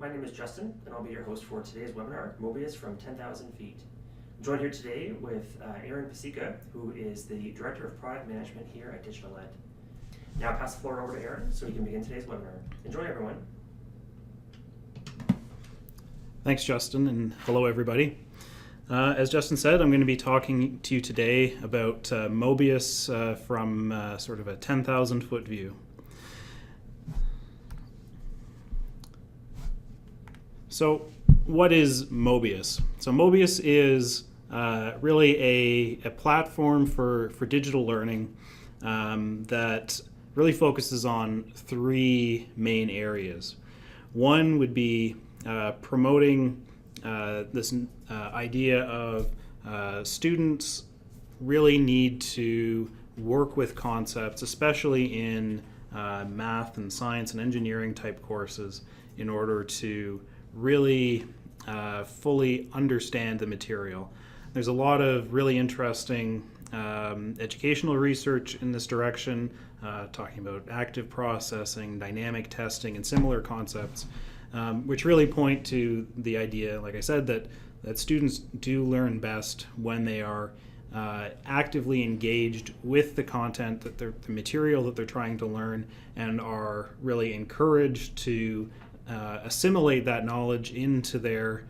My name is Justin, and I'll be your host for today's webinar, Möbius from 10,000 Feet. I'm joined here today with Aaron Pasica, who is the Director of Product Management here at Digital Ed. Now I'll pass the floor over to Aaron so he can begin today's webinar. Enjoy, everyone. Thanks, Justin, and hello, everybody. As Justin said, I'm going to be talking to you today about Möbius from sort of a 10,000-foot view. So what is Möbius? So Möbius is really a platform for digital learning that really focuses on three main areas. One would be promoting this idea of students really need to work with concepts, especially in math and science and engineering type courses, in order to really fully understand the material. There's a lot of really interesting educational research in this direction, talking about active processing, dynamic testing, and similar concepts, which really point to the idea, like I said, that students do learn best when they are actively engaged with the content, the material that they're trying to learn, and are really encouraged to assimilate that knowledge into their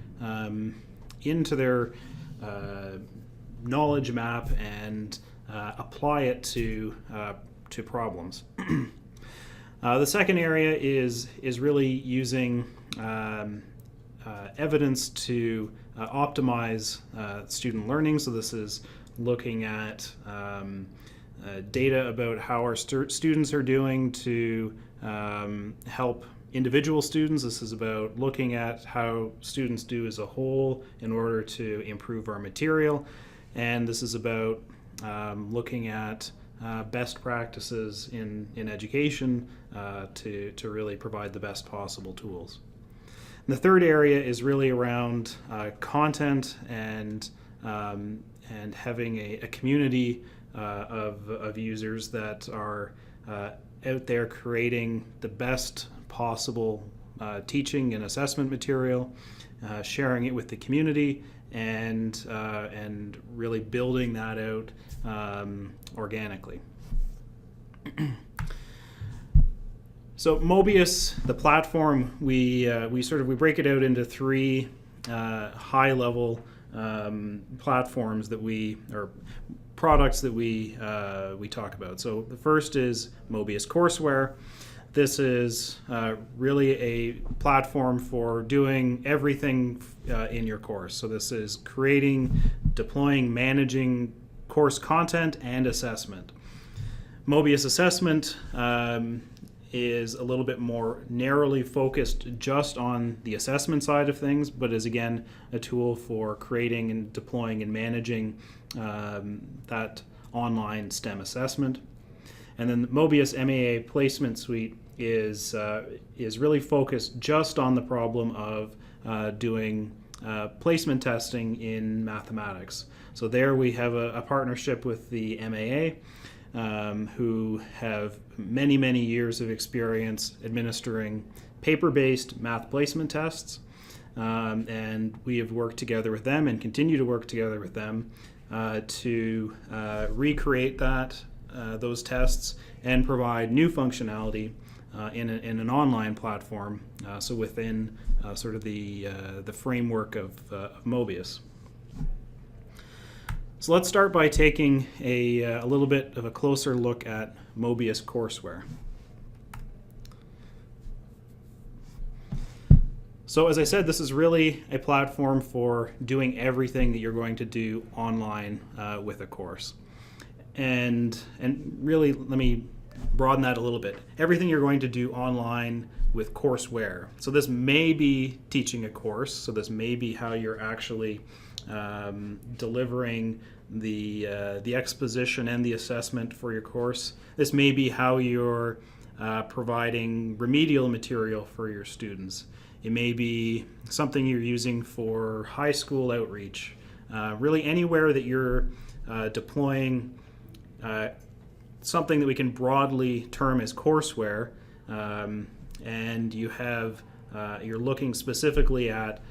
knowledge map and apply it to problems. The second area is really using evidence to optimize student learning. So this is looking at data about how our students are doing to help individual students. This is about looking at how students do as a whole in order to improve our material. And this is about looking at best practices in education to really provide the best possible tools. And the third area is really around content and having a community of users that are out there creating the best possible teaching and assessment material, sharing it with the community, and really building that out organically. So Möbius, the platform, we break it out into three high-level platforms or products that we talk about. So the first is Möbius Courseware. This is really a platform for doing everything in your course. So this is creating, deploying, managing course content and assessment. Möbius Assessment is a little bit more narrowly focused just on the assessment side of things, but is again a tool for creating and deploying and managing that online STEM assessment. And then the Möbius MAA Placement Suite is really focused just on the problem of doing placement testing in mathematics. So there we have a partnership with the MAA, who have many, many years of experience administering paper-based math placement tests. And we have worked together with them and continue to work together with them to recreate those tests and provide new functionality in an online platform, so within sort of the framework of Möbius. So let's start by taking a little bit of a closer look at Möbius Courseware. So as I said, this is really a platform for doing everything that you're going to do online with a course. And really, let me broaden that a little bit. Everything you're going to do online with courseware. So this may be teaching a course. So this may be how you're actually delivering the exposition and the assessment for your course. This may be how you're providing remedial material for your students. It may be something you're using for high school outreach. Really anywhere that you're deploying something that we can broadly term as courseware, and you have you're looking specifically at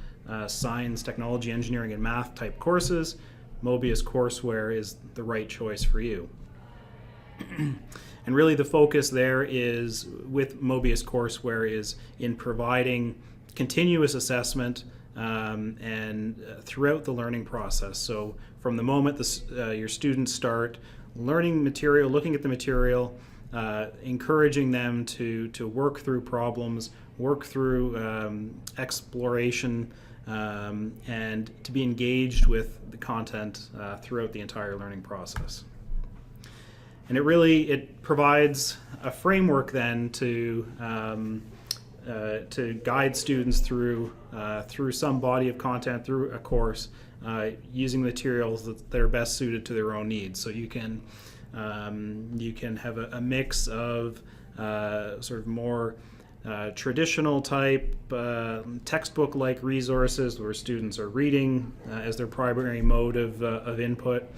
science, technology, engineering, and math type courses, Möbius courseware is the right choice for you. And really the focus there is, with Möbius courseware, is in providing continuous assessment and throughout the learning process. So from the moment your students start learning material, looking at the material, encouraging them to work through problems, work through exploration, and to be engaged with the content throughout the entire learning process. And it provides a framework then to guide students through some body of content, through a course, using materials that are best suited to their own needs. So you can have a mix of sort of more traditional type textbook-like resources where students are reading as their primary mode of input,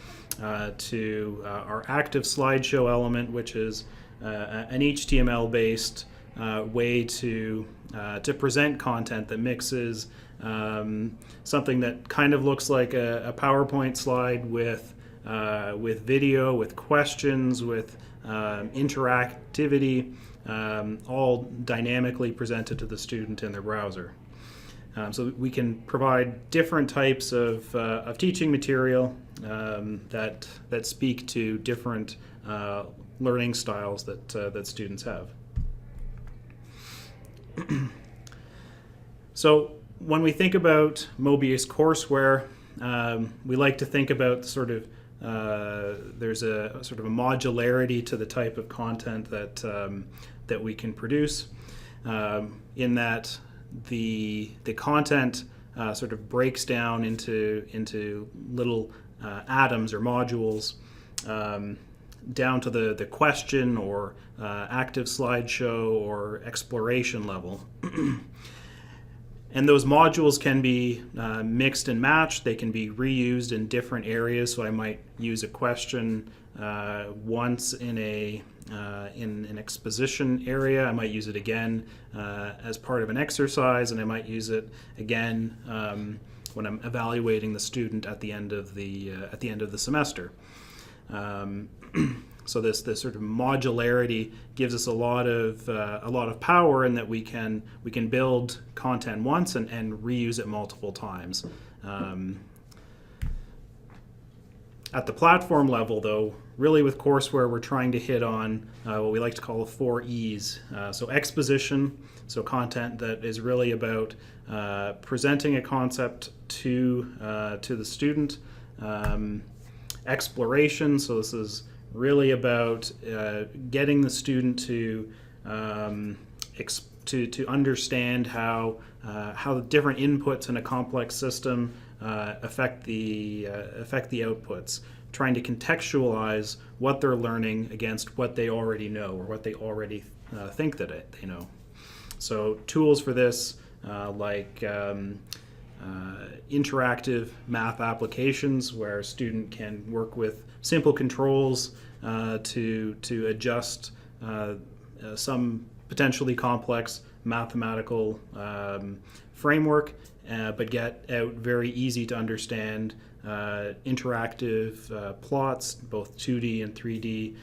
to our active slideshow element, which is an HTML-based way to present content that mixes something that kind of looks like a PowerPoint slide with video, with questions, with interactivity, all dynamically presented to the student in their browser. So we can provide different types of teaching material that speak to different learning styles that students have. So when we think about Möbius courseware, we like to think about there's a sort of a modularity to the type of content that we can produce, in that the content sort of breaks down into little atoms or modules, down to the question or active slideshow or exploration level. And those modules can be mixed and matched. They can be reused in different areas. So I might use a question once in an exposition area. I might use it again as part of an exercise, and I might use it again when I'm evaluating the student at the end of the semester. So this sort of modularity gives us a lot of power in that we can build content once and reuse it multiple times. At the platform level, though, really with courseware, we're trying to hit on what we like to call the 4 E's. So exposition, so content that is really about presenting a concept to the student. Exploration, so this is really about getting the student to understand how the different inputs in a complex system affect the outputs, trying to contextualize what they're learning against what they already know or what they already think that they know. So tools for this like interactive math applications where a student can work with simple controls to adjust some potentially complex mathematical framework, but get out very easy to understand interactive plots, both 2D and 3D,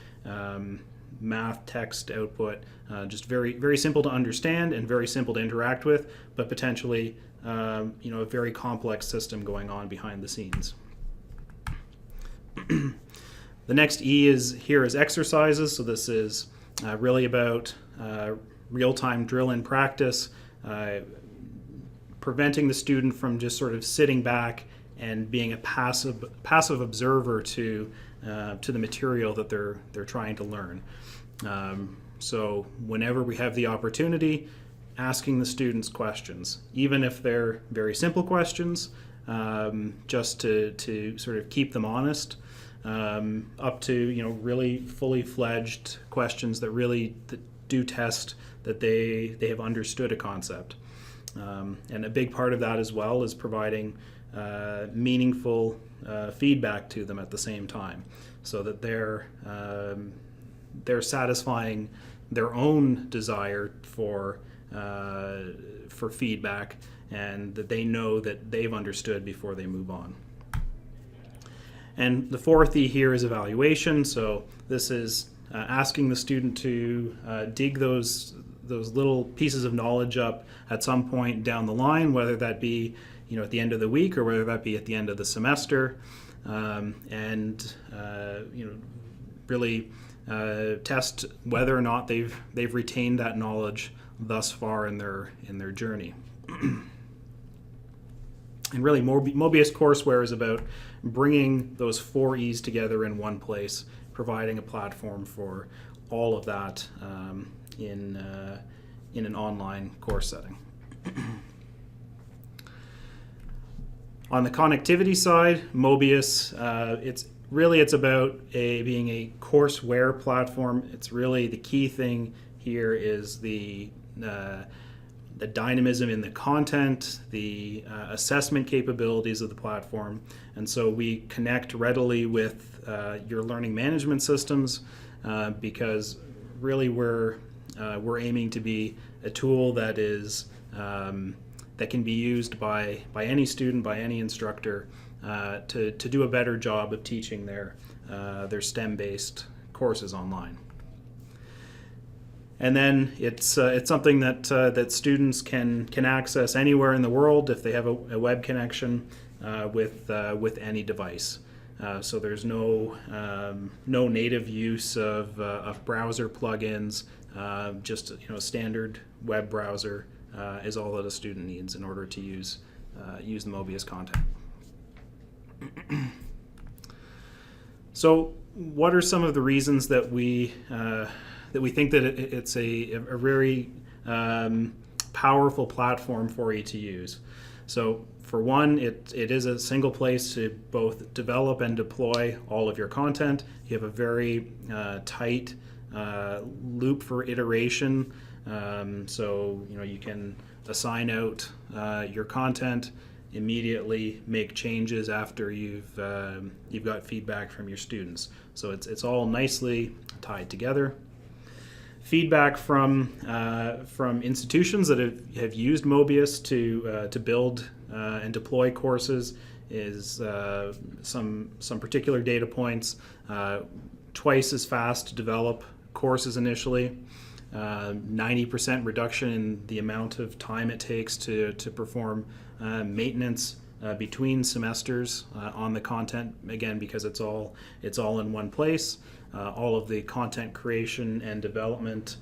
math text output, just very, very simple to understand and very simple to interact with, but potentially a very complex system going on behind the scenes. The next E is exercises. So this is really about real-time drill and practice, preventing the student from just sort of sitting back and being a passive observer to the material that they're trying to learn. So whenever we have the opportunity, asking the students questions, even if they're very simple questions, just to sort of keep them honest, up to really fully fledged questions that do test that they have understood a concept. And a big part of that as well is providing meaningful feedback to them at the same time, so that they're satisfying their own desire for for feedback, and that they know that they've understood before they move on. And the fourth E here is evaluation. So this is asking the student to dig those little pieces of knowledge up at some point down the line, whether that be at the end of the week or whether that be at the end of the semester, and really test whether or not they've retained that knowledge thus far in their journey. And really, Möbius courseware is about bringing those 4 E's together in one place, providing a platform for all of that in an online course setting. On the connectivity side, Möbius, it's about being a courseware platform. It's really the key thing here is the dynamism in the content, the assessment capabilities of the platform, and so we connect readily with your learning management systems because really we're aiming to be a tool that is that can be used by any student, by any instructor to do a better job of teaching their STEM-based courses online. And then it's something that students can access anywhere in the world if they have a web connection with any device. So there's no native use of browser plugins. Just a standard web browser is all that a student needs in order to use the Möbius content. So, what are some of the reasons that we think that it's a very powerful platform for you to use? So, for one, it is a single place to both develop and deploy all of your content. You have a very tight loop for iteration. So you can assign out your content, immediately make changes after you've got feedback from your students. So it's all nicely tied together. Feedback from institutions that have used Möbius to build and deploy courses is some particular data points. Twice as fast to develop courses initially. 90% reduction in the amount of time it takes to perform maintenance between semesters on the content, again because it's all in one place. All of the content creation and development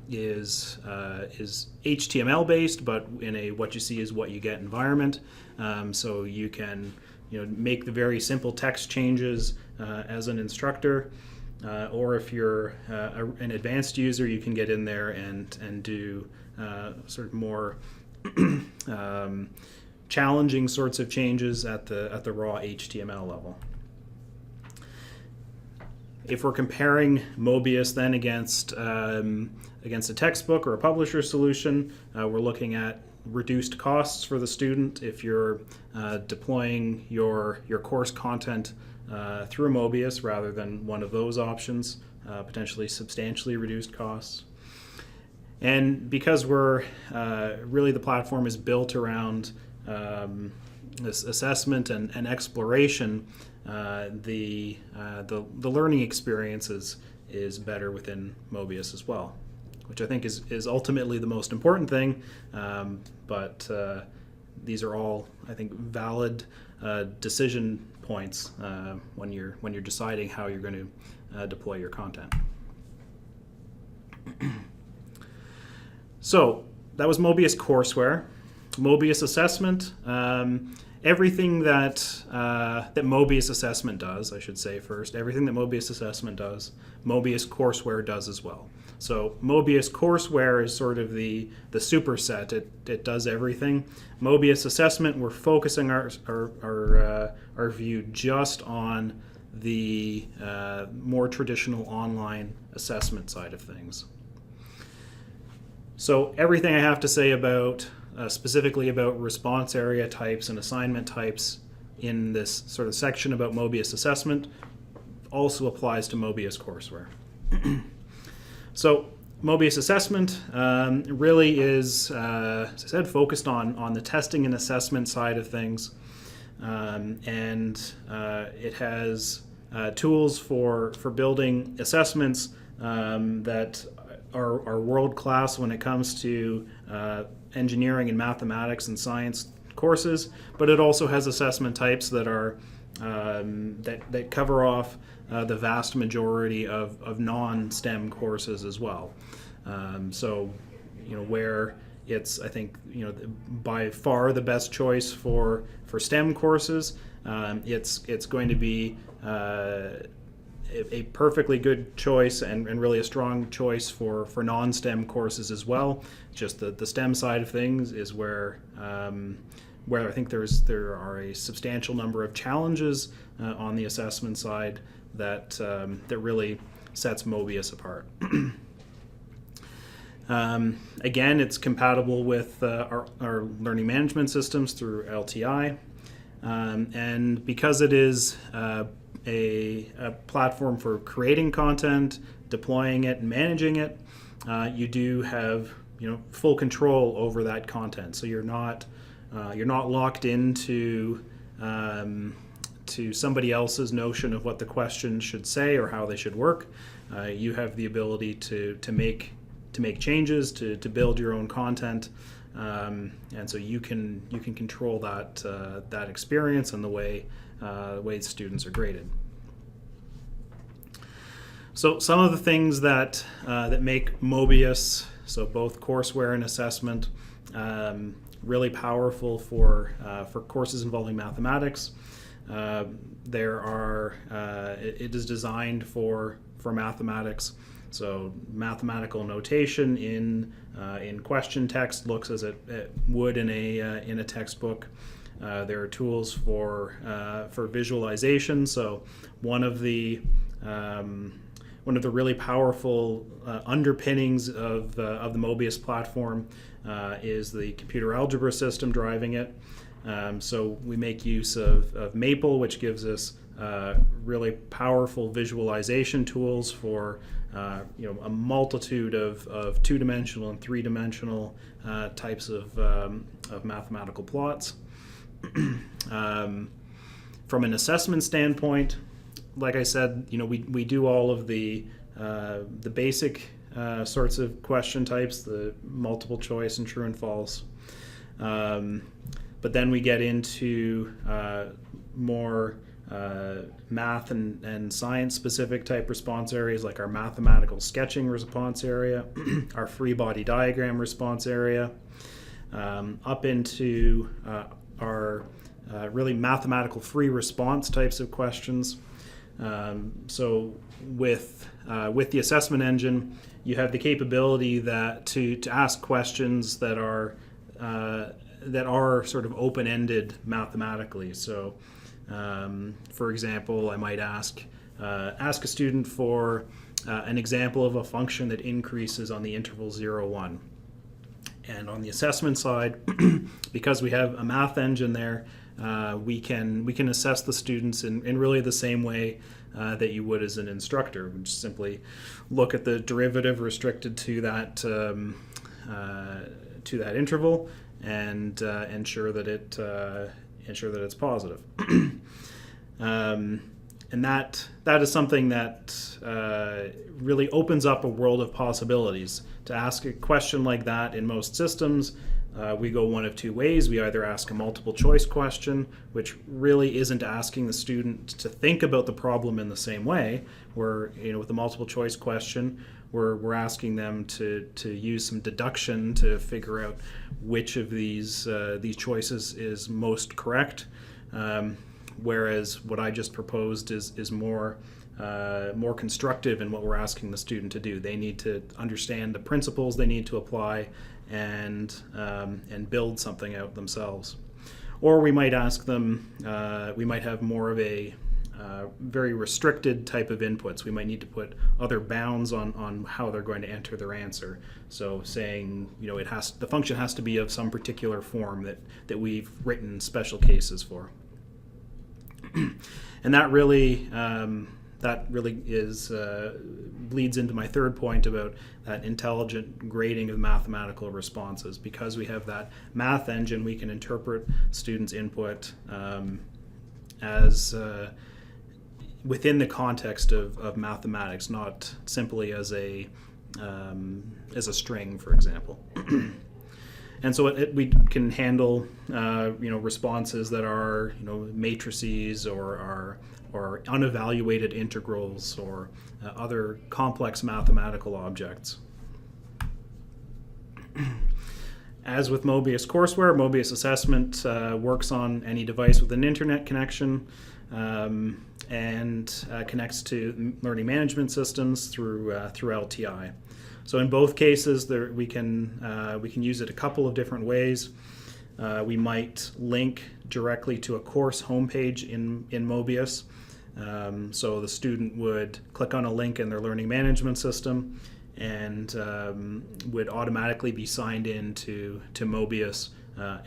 is HTML based, but in a what you see is what you get environment. So you can make the very simple text changes as an instructor. Or if you're an advanced user, you can get in there and do sort of more challenging sorts of changes at the raw HTML level. If we're comparing Möbius then against a textbook or a publisher solution, we're looking at reduced costs for the student if you're deploying your course content through Möbius rather than one of those options, potentially substantially reduced costs. And because we're really the platform is built around this assessment and exploration, the learning experience is better within Möbius as well, which I think is ultimately the most important thing. But these are all, I think, valid decision points when you're deciding how you're going to deploy your content. So that was Möbius courseware. Möbius assessment. Everything that Möbius assessment does, I should say first, everything that Möbius assessment does, Möbius courseware does as well. So Möbius courseware is sort of the superset. It does everything. Möbius assessment, we're focusing our view just on the more traditional online assessment side of things. So everything I have to say about specifically about response area types and assignment types in this sort of section about Möbius assessment also applies to Möbius courseware. So Möbius assessment really is, as I said, focused on the testing and assessment side of things. And it has tools for building assessments that are world-class when it comes to engineering and mathematics and science courses, but it also has assessment types that are that cover off the vast majority of non-STEM courses as well. So, where it's, I think, by far the best choice for STEM courses, it's going to be a perfectly good choice and really a strong choice for non-STEM courses as well. Just the STEM side of things is where I think there are a substantial number of challenges on the assessment side that really sets Möbius apart. Again, it's compatible with our learning management systems through LTI, and because it is a platform for creating content, deploying it, and managing it, you do have full control over that content. So you're not locked into somebody else's notion of what the question should say or how they should work. You have the ability to make changes, to build your own content, and so you can control that experience and the way students are graded. So some of the things that make Möbius, so both courseware and assessment, really powerful for courses involving mathematics. It is designed for mathematics. So mathematical notation in question text looks as it would in a textbook. There are tools for visualization. So one of the really powerful underpinnings of the Möbius platform is the computer algebra system driving it. So we make use of Maple, which gives us really powerful visualization tools for a multitude of two-dimensional and three-dimensional types of mathematical plots. From an assessment standpoint, like I said, we do all of the basic sorts of question types, the multiple choice and true and false. But then we get into more math and science specific type response areas, like our mathematical sketching response area, our free body diagram response area, up into our really mathematical free response types of questions. So with the assessment engine, you have the capability to ask questions that are sort of open-ended mathematically. So, for example, I might ask a student for an example of a function that increases on the interval 0, 1. And on the assessment side, because we have a math engine there, we can assess the students in really the same way that you would as an instructor. We just simply look at the derivative restricted to that interval and ensure that it's positive. And that is something that really opens up a world of possibilities. To ask a question like that in most systems, we go one of two ways. We either ask a multiple choice question, which really isn't asking the student to think about the problem in the same way. Where, with the multiple choice question, we're asking them to use some deduction to figure out which of these choices is most correct. Whereas what I just proposed is more constructive in what we're asking the student to do. They need to understand the principles they need to apply and build something out themselves. Or we might ask them, we might have more of a very restricted type of inputs. We might need to put other bounds on how they're going to enter their answer. So saying, the function has to be of some particular form that we've written special cases for. And that really that really bleeds into my third point about that intelligent grading of mathematical responses. Because we have that math engine, we can interpret students' input as within the context of mathematics, not simply as a string, for example. And so we can handle responses that are matrices or unevaluated integrals or other complex mathematical objects. As with Möbius courseware, Möbius assessment works on any device with an internet connection and connects to learning management systems through LTI. So in both cases, we can use it a couple of different ways. We might link directly to a course homepage in Möbius. So the student would click on a link in their learning management system and would automatically be signed in to Möbius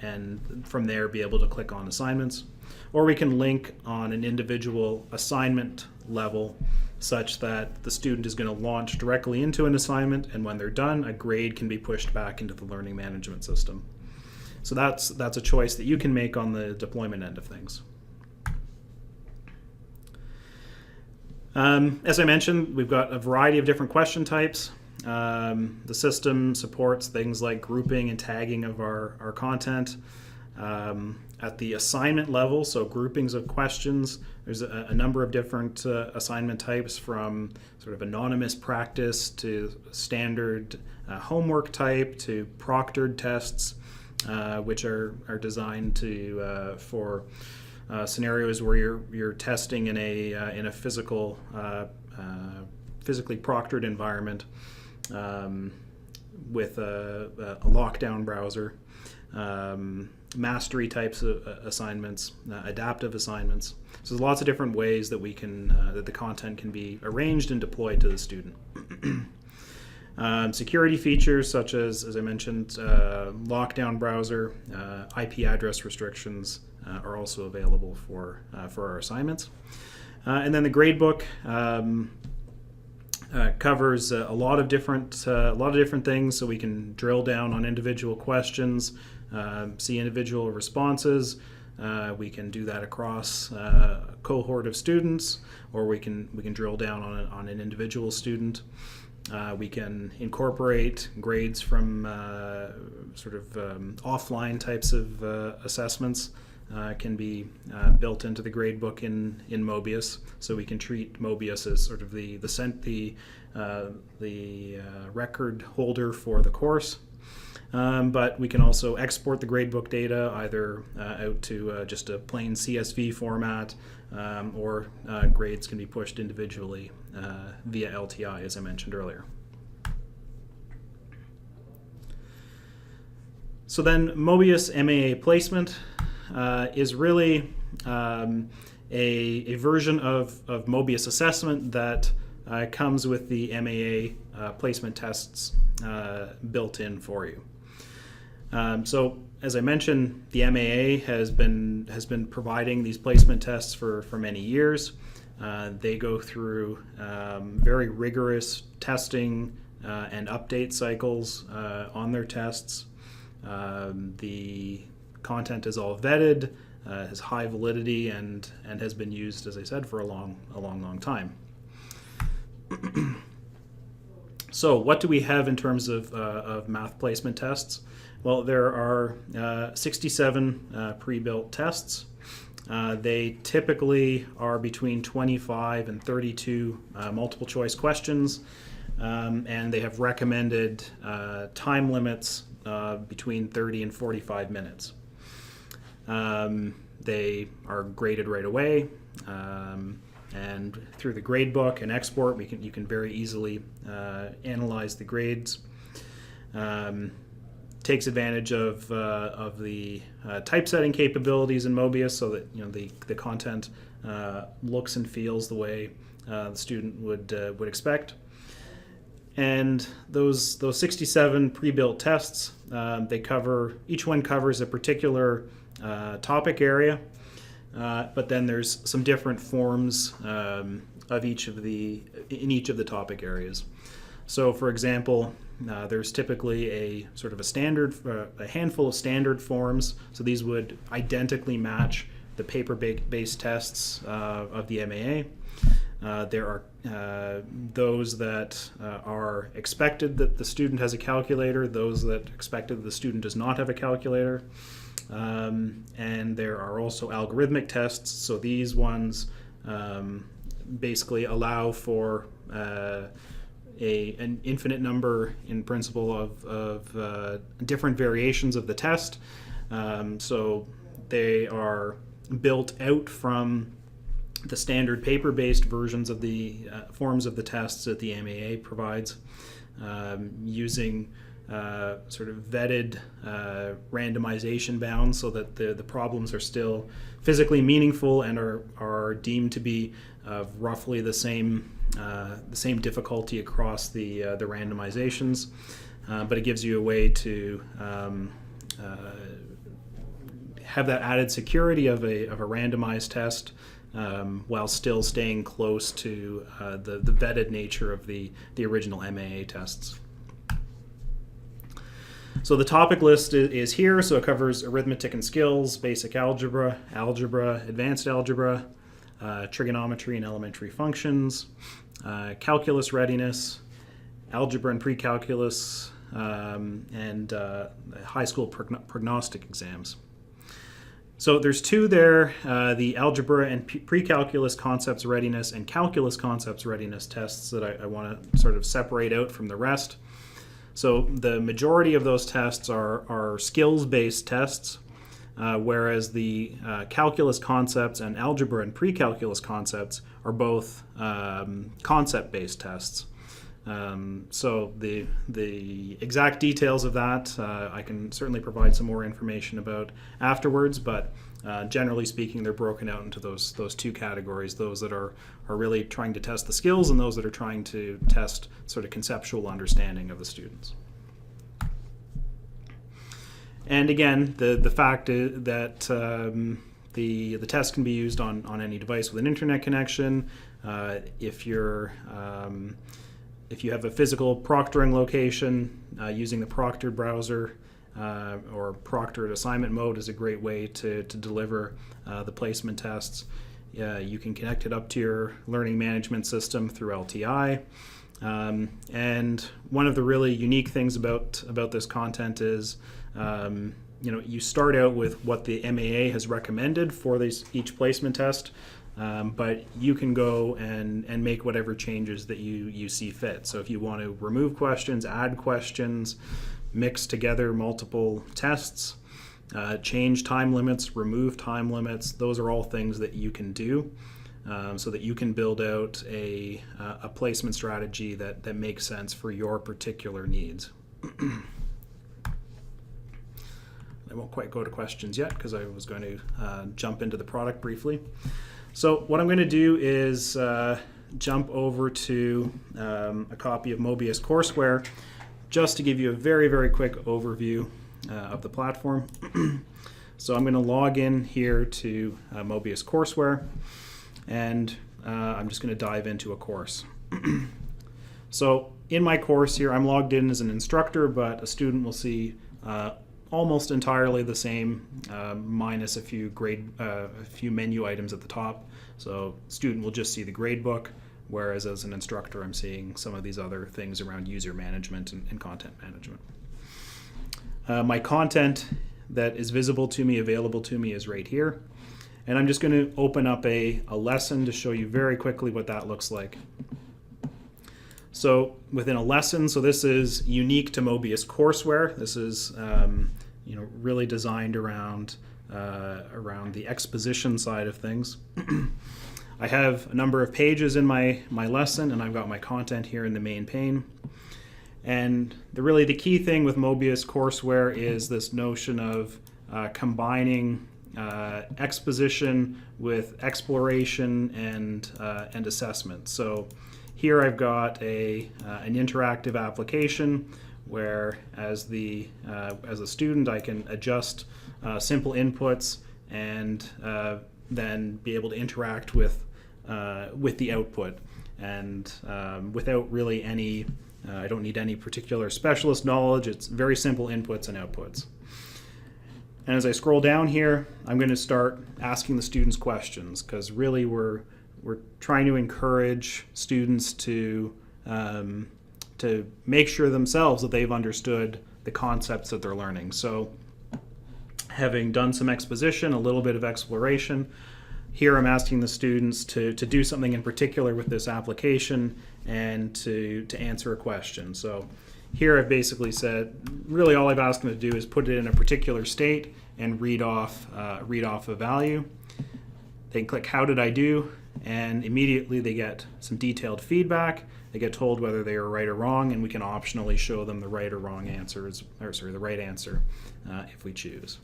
and from there be able to click on assignments. Or we can link on an individual assignment level such that the student is going to launch directly into an assignment, and when they're done, a grade can be pushed back into the learning management system. So that's a choice that you can make on the deployment end of things. As I mentioned, we've got a variety of different question types. The system supports things like grouping and tagging of our content. At the assignment level, so groupings of questions, there's a number of different assignment types, from sort of anonymous practice to standard homework type to proctored tests, which are designed for scenarios where you're testing in a physically proctored environment with a lockdown browser. Mastery types of assignments, adaptive assignments. So there's lots of different ways that we can that the content can be arranged and deployed to the student. Security features such as I mentioned, lockdown browser, IP address restrictions are also available for our assignments. And then the gradebook covers a lot of different things, so we can drill down on individual questions. See individual responses. We can do that across a cohort of students, or we can drill down on an individual student. We can incorporate grades from offline types of assessments. Can be built into the gradebook in Möbius, so we can treat Möbius as sort of the record holder for the course. But we can also export the gradebook data either out to just a plain CSV format, or grades can be pushed individually via LTI, as I mentioned earlier. So then Möbius MAA placement is really a version of Möbius assessment that comes with the MAA placement tests built in for you. So as I mentioned, the MAA has been providing these placement tests for many years. They go through very rigorous testing and update cycles on their tests. The content is all vetted, has high validity, and has been used, as I said, for a long time. So what do we have in terms of math placement tests? Well, there are 67 pre-built tests. They typically are between 25 and 32 multiple choice questions, and they have recommended time limits between 30 and 45 minutes. They are graded right away, and through the gradebook and export, you can very easily analyze the grades. Takes advantage of the typesetting capabilities in Möbius, so that the content looks and feels the way the student would expect. And those 67 pre-built tests, each one covers a particular topic area, but then there's some different forms of each of the topic areas. So, for example, there's typically a sort of a handful of standard forms. So these would identically match the paper-based tests of the MAA. There are those that are expected that the student has a calculator, those that expected that the student does not have a calculator. And there are also algorithmic tests. So these ones basically allow for an infinite number in principle of different variations of the test. So they are built out from the standard paper-based versions of the forms of the tests that the MAA provides, using sort of vetted randomization bounds so that the problems are still physically meaningful and are deemed to be of roughly the same difficulty across the randomizations, but it gives you a way to have that added security of a randomized test, while still staying close to the vetted nature of the original MAA tests. So the topic list is here. So it covers arithmetic and skills, basic algebra, advanced algebra, trigonometry and elementary functions, calculus readiness, algebra and pre-calculus, and high school prognostic exams. So there's two there, the algebra and pre-calculus concepts readiness and calculus concepts readiness tests that I want to sort of separate out from the rest. So the majority of those tests are skills-based tests, whereas the calculus concepts and algebra and pre-calculus concepts are both concept-based tests. So the exact details of that I can certainly provide some more information about afterwards, but generally speaking, they're broken out into those two categories: those that are really trying to test the skills, and those that are trying to test sort of conceptual understanding of the students. And again, the fact is that the test can be used on any device with an internet connection. If you have a physical proctoring location, using the proctored browser or proctored assignment mode is a great way to deliver the placement tests. You can connect it up to your learning management system through LTI. And one of the really unique things about this content is, you start out with what the MAA has recommended for each placement test. But you can go and make whatever changes that you see fit. So if you want to remove questions, add questions, mix together multiple tests, change time limits, remove time limits, those are all things that you can do, so that you can build out a placement strategy that makes sense for your particular needs. I won't quite go to questions yet because I was going to jump into the product briefly. So what I'm going to do is jump over to a copy of Möbius courseware just to give you a very, very quick overview of the platform. So I'm going to log in here to Möbius courseware, and I'm just going to dive into a course. So in my course here, I'm logged in as an instructor, but a student will see almost entirely the same, minus a few menu items at the top. So student will just see the grade book, whereas as an instructor, I'm seeing some of these other things around user management and content management. My content that is visible to me, available to me, is right here. And I'm just going to open up a lesson to show you very quickly what that looks like. So within a lesson, so this is unique to Möbius courseware. This is really designed around the exposition side of things. I have a number of pages in my lesson, and I've got my content here in the main pane. And the key thing with Möbius courseware is this notion of combining exposition with exploration and assessment. So here I've got an interactive application where, as a student, I can adjust simple inputs and then be able to interact with output, and without really any. I don't need any particular specialist knowledge. It's very simple inputs and outputs. And as I scroll down here, I'm going to start asking the students questions, because really we're trying to encourage students to make sure themselves that they've understood the concepts that they're learning. So having done some exposition, a little bit of exploration, here I'm asking the students to do something in particular with this application and to answer a question. So here I've basically said, really all I've asked them to do is put it in a particular state and read off a value. They can click how did I do, and immediately they get some detailed feedback. They get told whether they are right or wrong, and we can optionally show them the right or wrong answers, the right answer if we choose.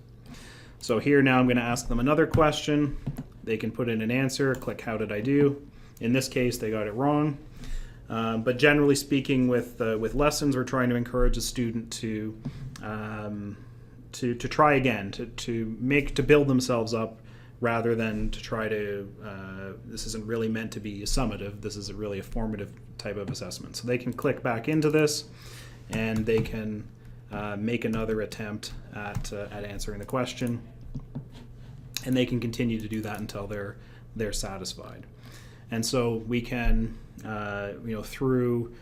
So here now I'm going to ask them another question. They can put in an answer, click how did I do. In this case, they got it wrong. But generally speaking, with lessons, we're trying to encourage a student to try again, to build themselves up, rather than to try to. This isn't really meant to be summative. This is really a formative type of assessment. So they can click back into this, and they can make another attempt at answering the question, and they can continue to do that until they're satisfied. And so we can, through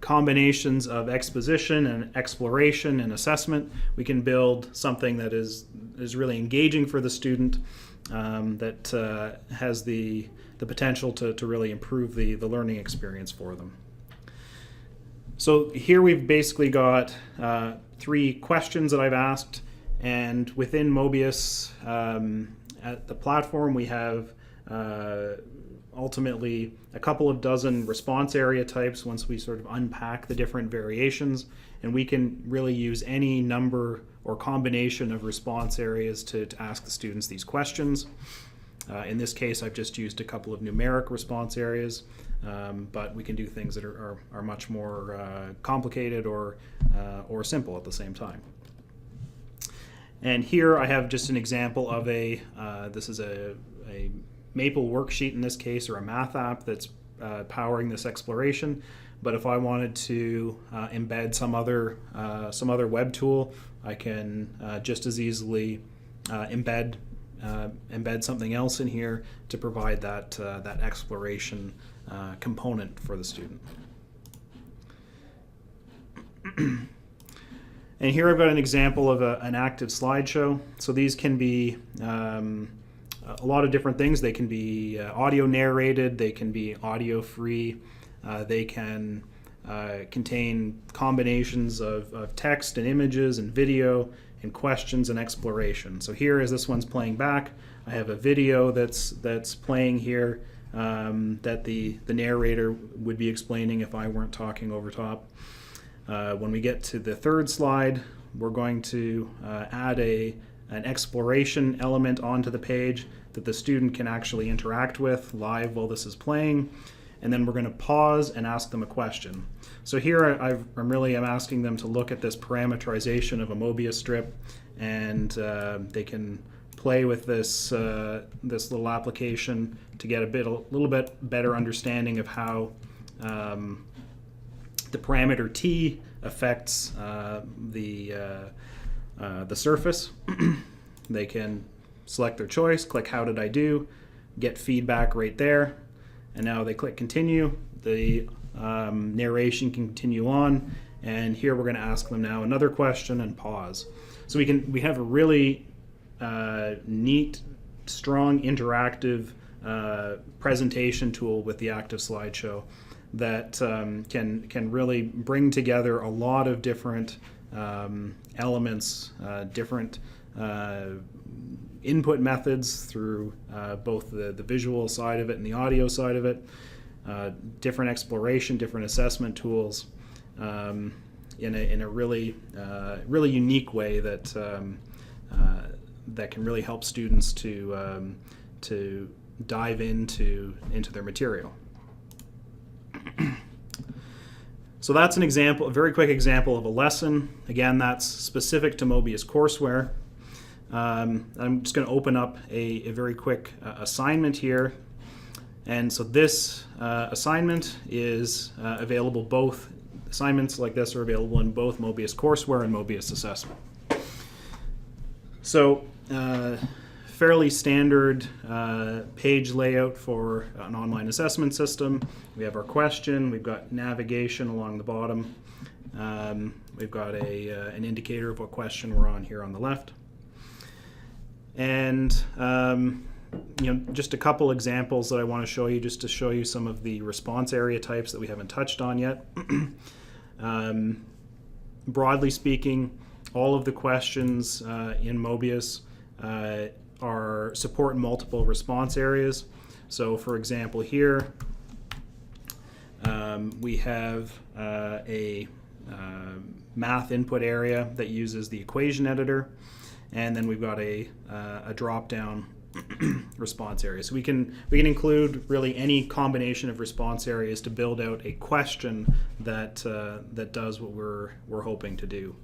combinations of exposition and exploration and assessment, we can build something that is really engaging for the student, that has the potential to really improve the learning experience for them. So here we've basically got 3 questions that I've asked, and within Möbius, at the platform, we have ultimately a couple of dozen response area types once we sort of unpack the different variations, and we can really use any number or combination of response areas to ask the students these questions. In this case, I've just used a couple of numeric response areas, but we can do things that are much more complicated or simple at the same time. And here I have just an example of this is a Maple worksheet in this case, or a math app that's powering this exploration. But if I wanted to embed some other web tool, I can just as easily embed something else in here to provide that exploration component for the student. And here I've got an example of an active slideshow. So these can be a lot of different things. They can be audio narrated, they can be audio free, they can contain combinations of text and images and video and questions and exploration. So here, as this one's playing back, I have a video that's playing here that the narrator would be explaining if I weren't talking over top. When we get to the third slide, we're going to add an exploration element onto the page that the student can actually interact with live while this is playing. And then we're going to pause and ask them a question. So here I'm asking them to look at this parameterization of a Möbius strip, and they can play with this little application to get a little bit better understanding of how the parameter t affects the surface. They can select their choice, click how did I do, get feedback right there, and now they click continue. The narration can continue on, and here we're going to ask them now another question and pause. So we have a really neat, strong, interactive presentation tool with the active slideshow that can really bring together a lot of different elements, different input methods through both the visual side of it and the audio side of it, different exploration, different assessment tools, in a really unique way that can really help students to dive into their material. So that's an example, a very quick example of a lesson. Again, that's specific to Möbius courseware. I'm just going to open up a very quick assignment here. And so this assignment is available both. Assignments like this are available in both Möbius courseware and Möbius assessment. So fairly standard page layout for an online assessment system. We have our question, we've got navigation along the bottom, we've got an indicator of what question we're on here on the left. And just a couple examples that I want to show you, just to show you some of the response area types that we haven't touched on yet. Broadly speaking, all of the questions in Möbius support multiple response areas. So for example here, we have a math input area that uses the equation editor, and then we've got a drop-down response area. So we can include really any combination of response areas to build out a question that does what we're hoping to do.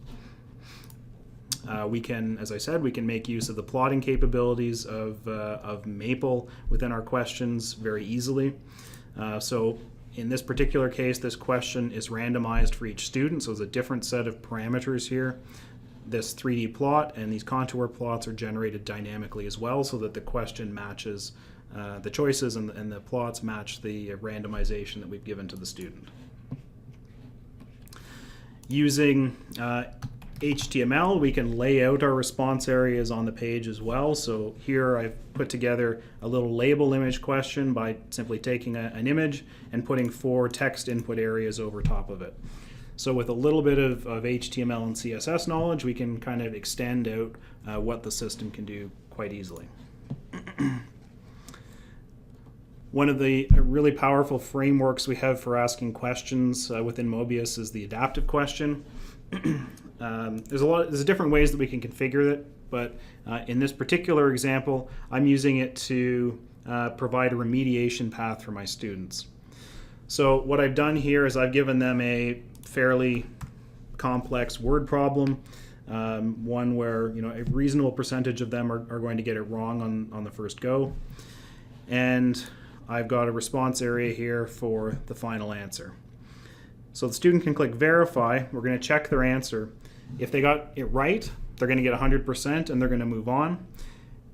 We can, as I said, we can make use of the plotting capabilities of Maple within our questions very easily. So in this particular case, this question is randomized for each student, so there's a different set of parameters here. This 3D plot and these contour plots are generated dynamically as well, so that the question matches the choices, and the plots match the randomization that we've given to the student. Using HTML, we can lay out our response areas on the page as well. So here I've put together a little label image question by simply taking an image and putting 4 text input areas over top of it. So with a little bit of HTML and CSS knowledge, we can kind of extend out what the system can do quite easily. One of the really powerful frameworks we have for asking questions within Möbius is the adaptive question. There's different ways that we can configure it, but in this particular example, I'm using it to provide a remediation path for my students. So what I've done here is I've given them a fairly complex word problem, one where a reasonable percentage of them are going to get it wrong on the first go, and I've got a response area here for the final answer. So the student can click verify. We're going to check their answer. If they got it right, they're going to get 100% and they're going to move on.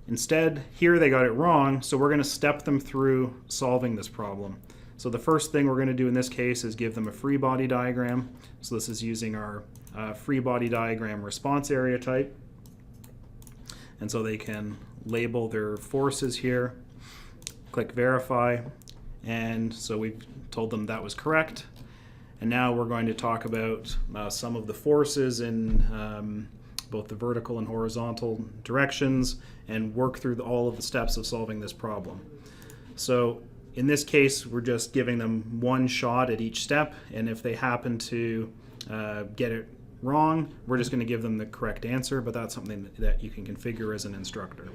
Instead, here they got it wrong, so we're going to step them through solving this problem. So the first thing we're going to do in this case is give them a free body diagram. So this is using our free body diagram response area type. And so they can label their forces here, click verify, and so we've told them that was correct. And now we're going to talk about some of the forces in both the vertical and horizontal directions and work through all of the steps of solving this problem. So in this case, we're just giving them one shot at each step, and if they happen to get it wrong, we're just going to give them the correct answer, but that's something that you can configure as an instructor.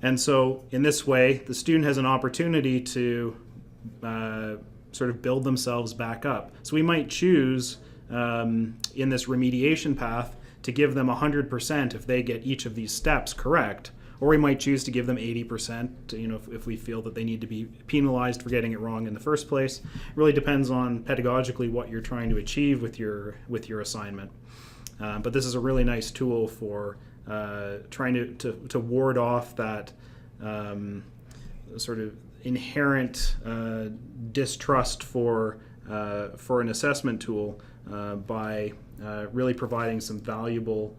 And so in this way, the student has an opportunity to sort of build themselves back up. So we might choose in this remediation path to give them 100% if they get each of these steps correct, or we might choose to give them 80%, if we feel that they need to be penalized for getting it wrong in the first place. It really depends on pedagogically what you're trying to achieve with your assignment. But this is a really nice tool for trying to ward off that sort of inherent distrust for an assessment tool by really providing some valuable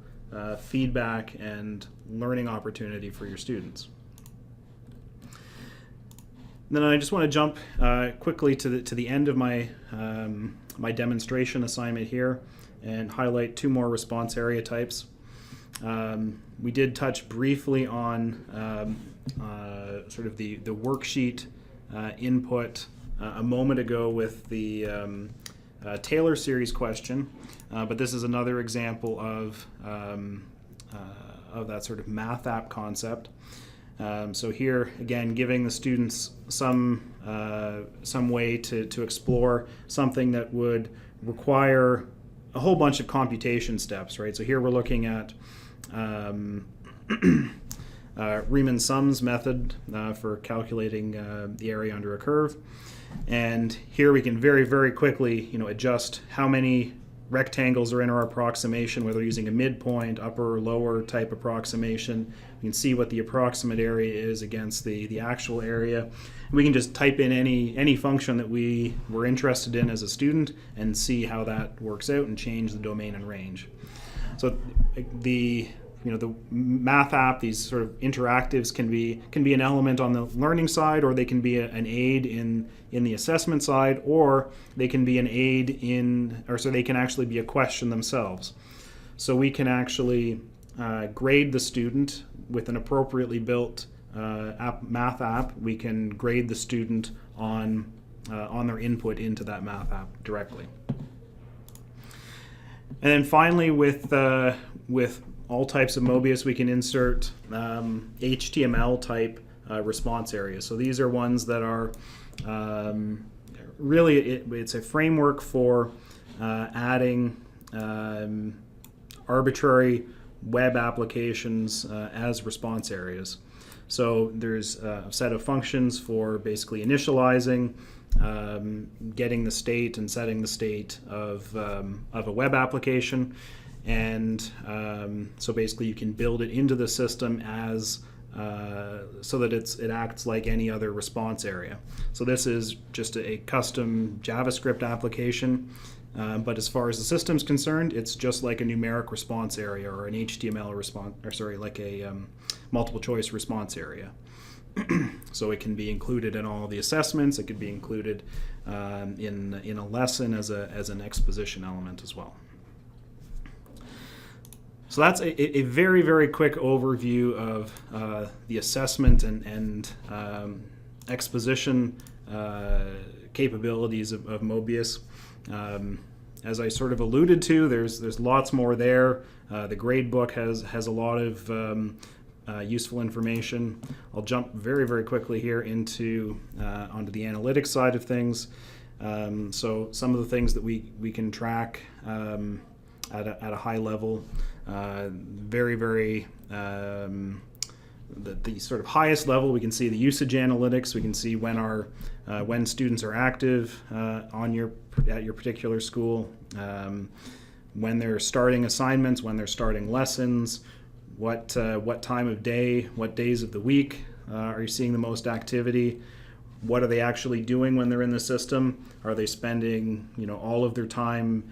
feedback and learning opportunity for your students. And then I just want to jump quickly to the end of my my demonstration assignment here and highlight 2 more response area types. We did touch briefly on sort of the worksheet input a moment ago with the Taylor series question, but this is another example of that sort of math app concept. So here, again, giving the students some way to explore something that would require a whole bunch of computation steps, right? So here we're looking at Riemann sums method for calculating the area under a curve. And here we can very, very quickly, adjust how many rectangles are in our approximation, whether using a midpoint, upper or lower type approximation. We can see what the approximate area is against the actual area. And we can just type in any function that we were interested in as a student and see how that works out and change the domain and range. So the math app, these sort of interactives can be an element on the learning side, or they can be an aid in the assessment side, or they can be an aid so they can actually be a question themselves. So we can actually grade the student with an appropriately built math app. We can grade the student on their input into that math app directly. And then finally, with all types of Möbius, we can insert HTML type response areas. So these are ones that are really, it's a framework for adding arbitrary web applications as response areas. So there's a set of functions for basically initializing, getting the state and setting the state of a web application. And so basically you can build it into the system as so that it acts like any other response area. So this is just a custom JavaScript application, but as far as the system's concerned, it's just like a numeric response area or an HTML response, like a multiple choice response area. So it can be included in all the assessments. It could be included in a lesson as an exposition element as well. So that's a very, very quick overview of the assessment and exposition capabilities of Möbius. As I sort of alluded to, there's lots more there. The gradebook has a lot of useful information. I'll jump very, very quickly here onto the analytics side of things. So some of the things that we can track at a high level. Very, very the sort of highest level, we can see the usage analytics. We can see when students are active at your particular school, when they're starting assignments, when they're starting lessons, what time of day, what days of the week are you seeing the most activity. What are they actually doing when they're in the system? Are they spending all of their time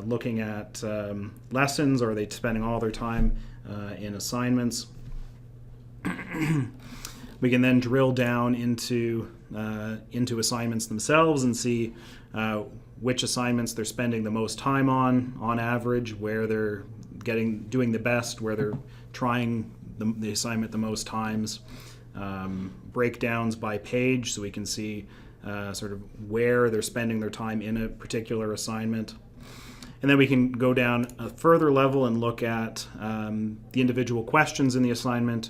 looking at lessons, or are they spending all their time in assignments? We can then drill down into assignments themselves and see which assignments they're spending the most time on average, where they're doing the best, where they're trying the assignment the most times. Breakdowns by page, so we can see sort of where they're spending their time in a particular assignment. And then we can go down a further level and look at the individual questions in the assignment,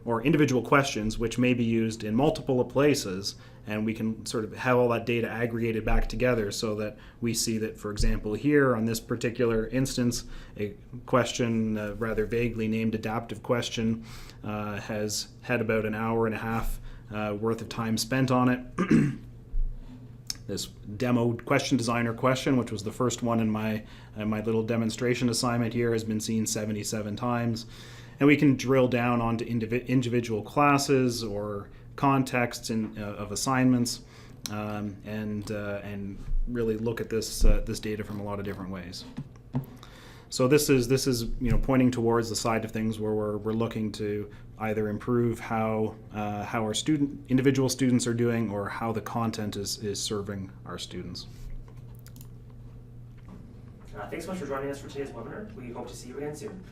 or individual questions which may be used in multiple places, and we can sort of have all that data aggregated back together so that we see that, for example, here on this particular instance, a question rather vaguely named adaptive question has had about an hour and a half worth of time spent on it. This demo question designer question, which was the first one in my little demonstration assignment here, has been seen 77 times. And we can drill down onto individual classes or contexts of assignments, and really look at this data from a lot of different ways. So this is pointing towards the side of things where we're looking to either improve how our individual students are doing, or how the content is serving our students. Thanks so much for joining us for today's webinar. We hope to see you again soon.